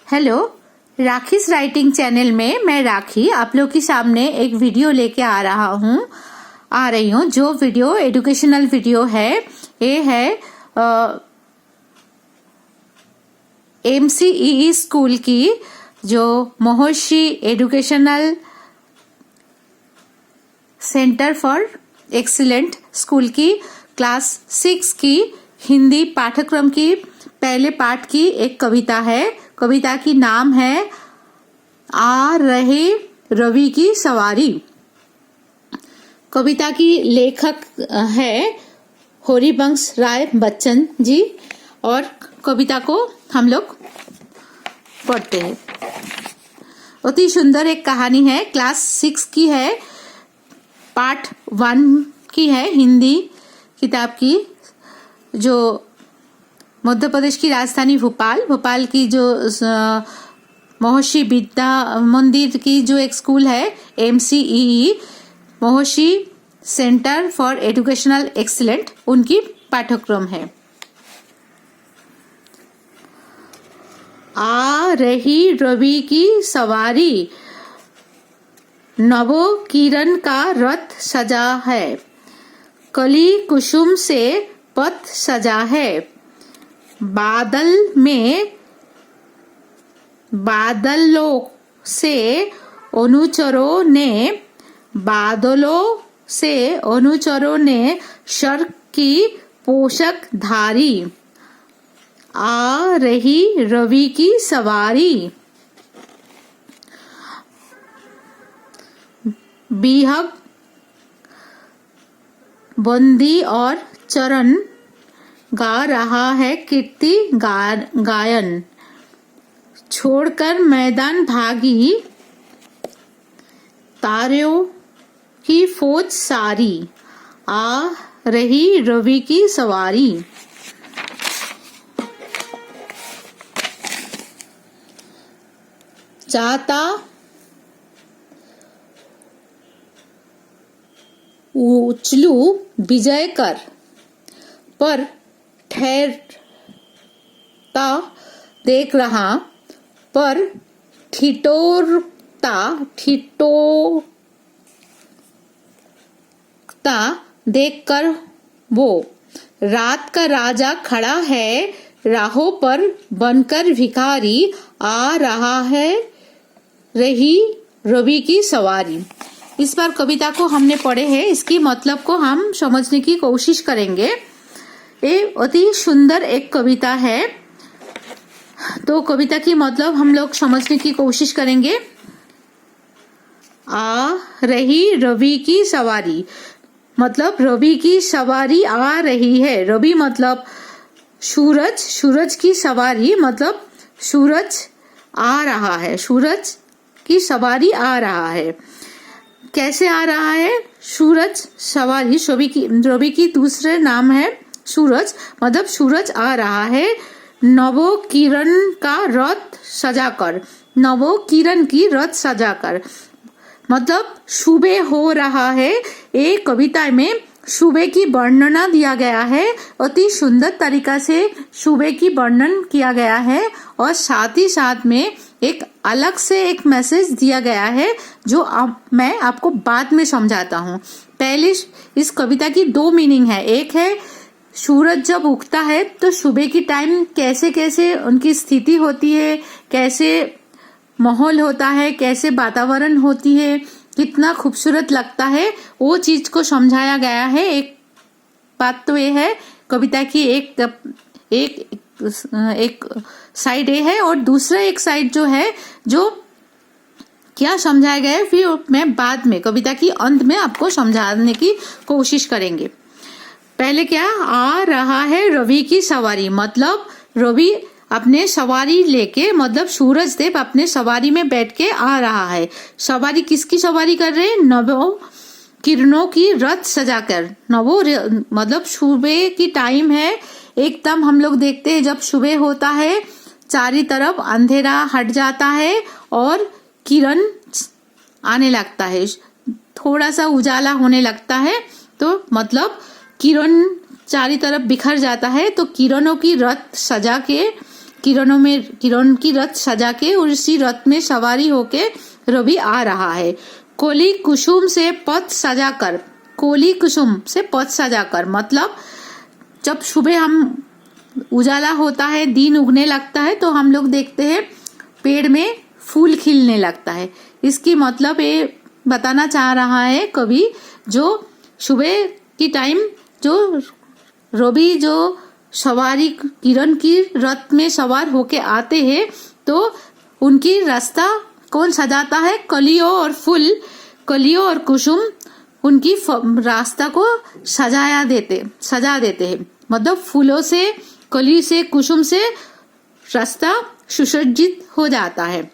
Hello, राखीस writing channel में मैं राखी आप लोग के सामने एक वीडियो लेके आ रही हूँ। जो वीडियो एजुकेशनल वीडियो है, ये है MCEE स्कूल की, जो महर्षि educational centre for excellent school की क्लास 6 की हिंदी पाठ्यक्रम की पहले पाठ की एक कविता है। कविता की नाम है आ रहे रवि की सवारी। कविता की लेखक है हरिवंश राय बच्चन जी, और कविता को हम लोग पढ़ते हैं। अति सुंदर एक कहानी है, क्लास 6 की है, पार्ट 1 की है, हिंदी किताब की, जो मध्य प्रदेश की राजधानी भोपाल की जो महर्षि विद्या मंदिर की जो एक स्कूल है, MCEE Maharshi centre for educational excellent, उनकी पाठ्यक्रम है। आ रही रवि की सवारी, नवो किरण का रथ सजा है, कली कुसुम से पथ सजा है, बादलों से अनुचरों ने स्वर्ग की पोशाक धारी। आ रही रवि की सवारी, बिहग बंदी और चरण गा रहा है कीर्ति गायन, छोड़कर मैदान भागी तारों की फौज सारी। आ रही रवि की सवारी। चाहता उछलू विजय कर, पर ठहरता देख रहा, पर ठिठुरता देखकर वो। रात का राजा खड़ा है राहों पर बनकर भिखारी, आ रहा है रही रवि की सवारी। इस बार कविता को हमने पढ़े हैं, इसकी मतलब को हम समझने की कोशिश करेंगे। ये अति सुंदर एक कविता है, तो कविता की मतलब हम लोग समझने की कोशिश करेंगे। आ रही रवि की सवारी, मतलब रवि की सवारी आ रही है। रवि मतलब सूरज की सवारी मतलब सूरज आ रहा है, सूरज की सवारी आ रहा है। कैसे आ रहा है? सूरज सवारी, रवि की दूसरे नाम है सूरज, मतलब सूरज आ रहा है नवो किरण का रथ सजाकर, नवो किरण की रथ सजाकर, मतलब सुबह हो रहा है। एक कविता में सुबह की वर्णना दिया गया है, अति सुंदर तरीका से सुबह की वर्णन किया गया है, और साथ ही साथ में एक अलग से एक मैसेज दिया गया है, जो मैं आपको बाद में समझाता हूँ। पहले इस कविता की 2 मीनिंग है। एक है सूरज जब उगता है तो सुबह की टाइम कैसे कैसे उनकी स्थिति होती है, कैसे माहौल होता है, कैसे वातावरण होती है, कितना खूबसूरत लगता है, वो चीज को समझाया गया है। एक बात तो ये है कविता की, एक साइड ये है, और दूसरा एक साइड जो है, जो क्या समझाया गया है, फिर मैं बाद में कविता की अंत में आपको समझाने की कोशिश करेंगे। पहले क्या, आ रहा है रवि की सवारी, मतलब रवि अपने सवारी लेके, मतलब सूरज देव अपने सवारी में बैठ के आ रहा है। सवारी किसकी सवारी कर रहे हैं? नवो किरणों की रथ सजाकर। नवो मतलब सुबह की टाइम है, एकदम हम लोग देखते हैं जब सुबह होता है चारों तरफ अंधेरा हट जाता है और किरण आने लगता है, थोड़ा सा उजाला होने लगता है, तो मतलब किरण चारों तरफ बिखर जाता है। तो किरणों की रथ सजा के किरण की रथ सजा के उसी रथ में सवारी होके रवि आ रहा है। कोली कुसुम से पथ सजाकर, कोली कुसुम से पथ सजाकर मतलब जब सुबह हम उजाला होता है, दिन उगने लगता है, तो हम लोग देखते हैं पेड़ में फूल खिलने लगता है। इसकी मतलब ये बताना चाह रहा है कवि, जो सुबह की टाइम जो रवि जो सवारी किरण की रथ में सवार होके आते हैं, तो उनकी रास्ता कौन सजाता है? कलियों और फूल, कलियों और कुसुम उनकी रास्ता को सजा देते हैं। मतलब फूलों से, कली से, कुसुम से रास्ता सुसज्जित हो जाता है।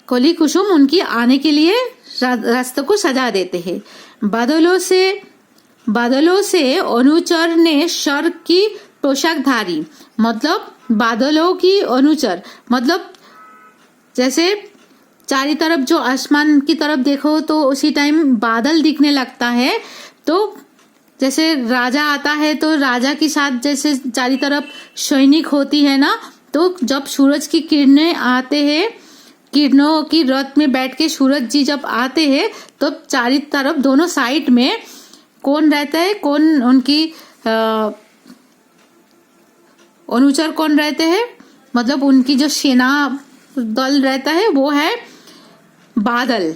कली कुसुम उनकी आने के लिए रास्ते को सजा देते हैं। बादलों से अनुचर ने स्वर्ग की पोशाक धारी, मतलब बादलों की अनुचर मतलब जैसे चारी तरफ जो आसमान की तरफ देखो तो उसी टाइम बादल दिखने लगता है। तो जैसे राजा आता है तो राजा के साथ जैसे चारी तरफ सैनिक होती है ना, तो जब सूरज की किरणें आते हैं, किरणों की रथ में बैठ के सूरज जी जब आते हैं, तो चारी तरफ दोनों साइड में कौन रहता है, कौन उनकी अनुचर कौन रहते हैं, मतलब उनकी जो सेना दल रहता है वो है बादल।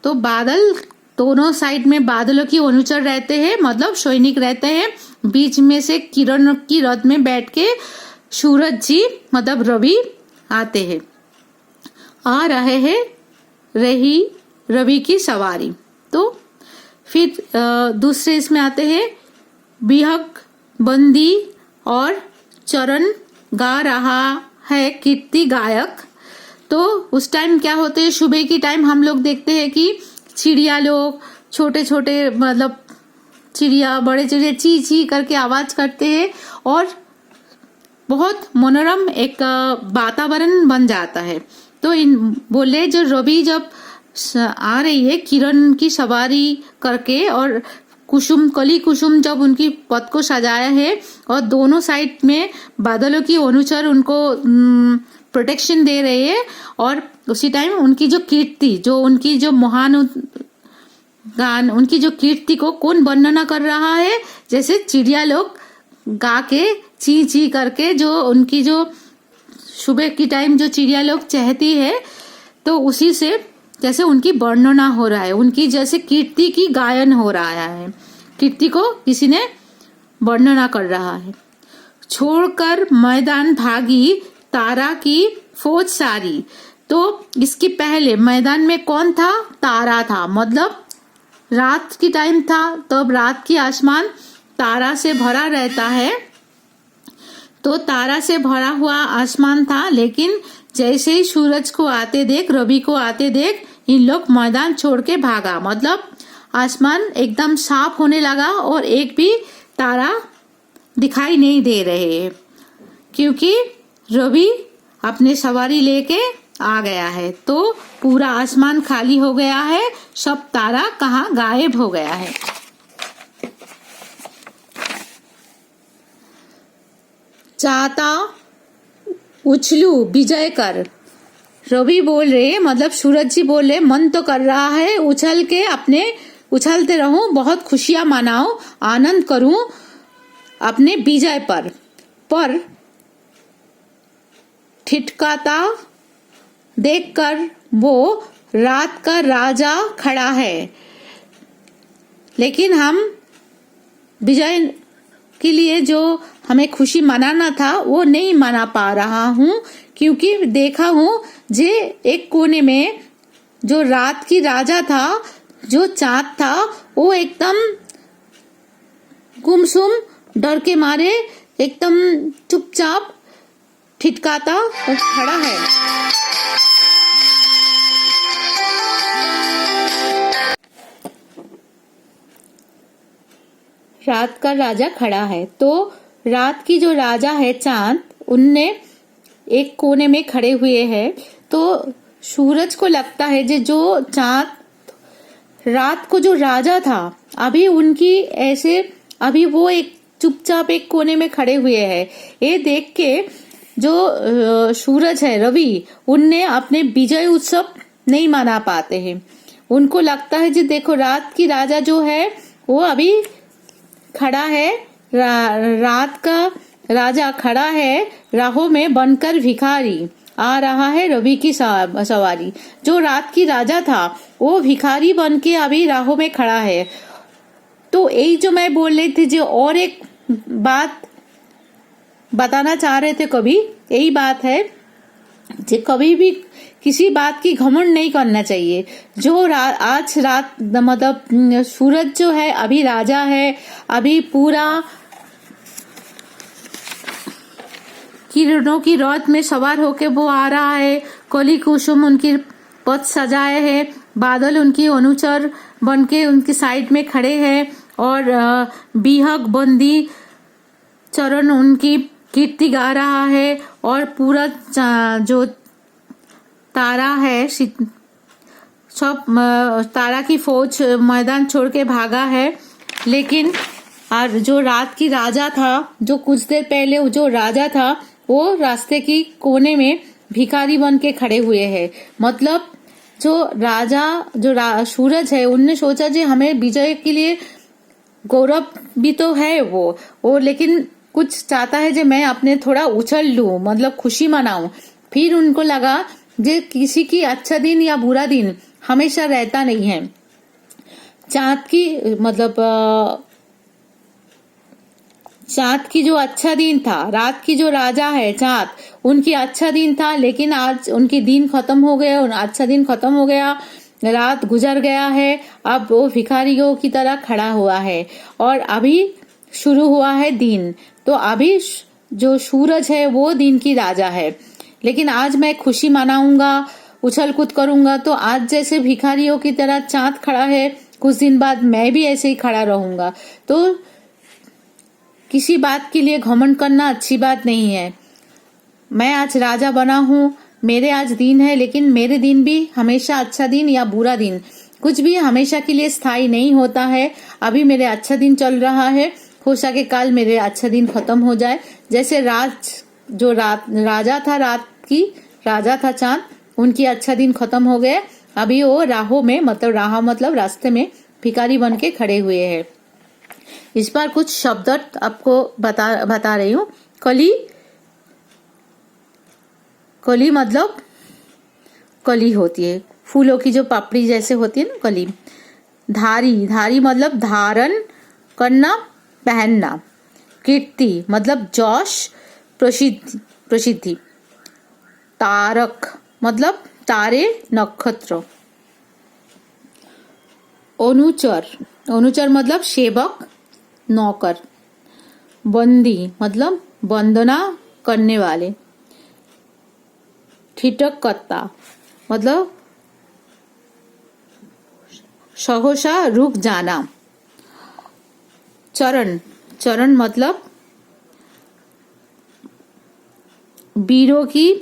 तो बादल दोनों साइड में बादलों की अनुचर रहते हैं, मतलब सैनिक रहते हैं। बीच में से किरण की रथ में बैठ के सूरज जी मतलब रवि आते हैं, आ रहे हैं रवि की सवारी। तो फिर दूसरे इसमें आते हैं बिहक बंदी और चरण गा रहा है कीर्ति गायक। तो उस टाइम क्या होते हैं, सुबह की टाइम हम लोग देखते हैं कि चिड़िया लोग छोटे छोटे मतलब चिड़िया, बड़े चिड़िया ची ची करके आवाज करते हैं और बहुत मनोरम एक वातावरण बन जाता है। तो इन बोले जो रवि जब आ रही है किरण की सवारी करके और कुसुम, कली कुसुम जब उनकी पथ को सजाया है और दोनों साइड में बादलों की अनुचर उनको प्रोटेक्शन दे रहे हैं, और उसी टाइम उनकी जो कीर्ति, जो उनकी जो महान गान, उनकी जो कीर्ति को कौन वर्णना कर रहा है? जैसे चिड़िया लोग गा के ची ची करके, जो उनकी जो सुबह की टाइम जो चिड़िया लोग चहती है, तो उसी से जैसे उनकी वर्णना हो रहा है, उनकी जैसे कीर्ति की गायन हो रहा है, कीर्ति को किसी ने वर्णना कर रहा है। छोड़कर मैदान भागी तारा की फौज सारी। तो इसके पहले मैदान में कौन था? तारा था, मतलब रात की टाइम था, तो अब रात की आसमान तारा से भरा रहता है। तो तारा से भरा हुआ आसमान था, लेकिन जैसे ही सूरज को आते देख, रवि को आते देख, इन लोग मैदान छोड़ के भागा। मतलब आसमान एकदम साफ होने लगा और एक भी तारा दिखाई नहीं दे रहे, क्योंकि रवि अपने सवारी लेके आ गया है। तो पूरा आसमान खाली हो गया है, सब तारा कहाँ गायब हो गया है। चाहता उछलू विजय कर, रवि बोल रहे, मतलब सूरज जी बोल रहे, मन तो कर रहा है उछल के अपने उछलते रहूं, बहुत खुशियां मनाऊं, आनंद करूं अपने विजय पर ठिठकाता देखकर वो रात का राजा खड़ा है। लेकिन हम विजय के लिए जो हमें खुशी मनाना था वो नहीं मना पा रहा हूँ, क्योंकि देखा हूँ जे एक कोने में जो रात की राजा था, जो चाँद था, वो एकदम गुमसुम डर के मारे एकदम चुपचाप ठिठकाता और खड़ा है। रात का राजा खड़ा है, तो रात की जो राजा है चांद, उनने एक कोने में खड़े हुए हैं। तो सूरज को लगता है जो चांद रात को जो राजा था, अभी उनकी ऐसे अभी वो एक चुपचाप एक कोने में खड़े हुए हैं। ये देख के जो सूरज है, रवि, उनने अपने विजय उत्सव नहीं मना पाते हैं। उनको लगता है जी देखो रात की राजा जो है वो अभी खड़ा है, रात का राजा खड़ा है राहों में बनकर भिखारी, आ रहा है रवि की सवारी। जो रात की राजा था वो भिखारी बन के अभी राहों में खड़ा है। तो यही जो मैं बोल रही थी, जो और एक बात बताना चाह रहे थे कवि, यही बात है कि कभी भी किसी बात की घमंड नहीं करना चाहिए। जो आज रात मतलब सूरज जो है अभी राजा है, अभी पूरा किरणों की रौत में सवार होके वो आ रहा है। कली कुसुम उनकी पथ सजाए हैं, बादल उनकी अनुचर बनके उनकी साइड में खड़े हैं और बीहक बंदी चरण उनकी कीर्ति गा रहा है और पूरा जो तारा है सब तारा की फौज मैदान छोड़ के भागा है। लेकिन और जो रात की राजा था, जो कुछ देर पहले जो राजा था, वो रास्ते की कोने में भिखारी बन के खड़े हुए हैं। मतलब जो राजा जो सूरज है, उनने सोचा जी हमें विजय के लिए गौरव भी तो है वो लेकिन कुछ चाहता है जो मैं अपने थोड़ा उछल लूं, मतलब खुशी मनाऊं। फिर उनको लगा जे किसी की अच्छा दिन या बुरा दिन हमेशा रहता नहीं है। चाँद की मतलब चाँद की जो अच्छा दिन था, रात की जो राजा है चाँद, उनकी अच्छा दिन था, लेकिन आज उनकी दिन खत्म हो गया, अच्छा दिन खत्म हो गया, रात गुजर गया है। अब वो भिखारियों की तरह खड़ा हुआ है और अभी शुरू हुआ है दिन। तो अभी जो सूरज है वो दिन की राजा है, लेकिन आज मैं खुशी मनाऊंगा, उछल कूद करूंगा। तो आज जैसे भिखारियों की तरह चाँद खड़ा है, कुछ दिन बाद मैं भी ऐसे ही खड़ा रहूंगा। तो किसी बात के लिए घमंड करना अच्छी बात नहीं है। मैं आज राजा बना हूँ, मेरे आज दिन है, लेकिन मेरे दिन भी हमेशा अच्छा दिन या बुरा दिन कुछ भी हमेशा के लिए स्थायी नहीं होता है। अभी मेरे अच्छा दिन चल रहा है, हो सके कल मेरे अच्छा दिन खत्म हो जाए। जैसे राजा था, रात की राजा था चाँद, उनकी अच्छा दिन खत्म हो गए, अभी वो राहों में मतलब रास्ते में भिखारी बन के खड़े हुए हैं। इस बार कुछ शब्द आपको बता रही हूँ। कली मतलब कली होती है, फूलों की जो पापड़ी जैसे होती है ना, कली। धारी मतलब धारण करना, पहनना। कीर्ति मतलब जौश, प्रसिद्धि। तारक मतलब तारे, नक्षत्र। अनुचर मतलब सेवक, नौकर। बंदी मतलब वंदना करने वाले। ठिठककर्ता मतलब सहसा रुक जाना। चरण मतलब वीरों की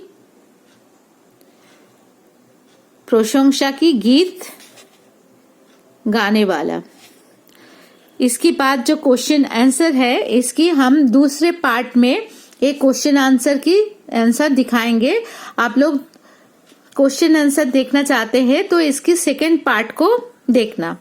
प्रशंसा की गीत गाने वाला। इसके बाद जो क्वेश्चन आंसर है, इसकी हम दूसरे पार्ट में एक क्वेश्चन आंसर दिखाएंगे। आप लोग क्वेश्चन आंसर देखना चाहते हैं तो इसकी सेकंड पार्ट को देखना।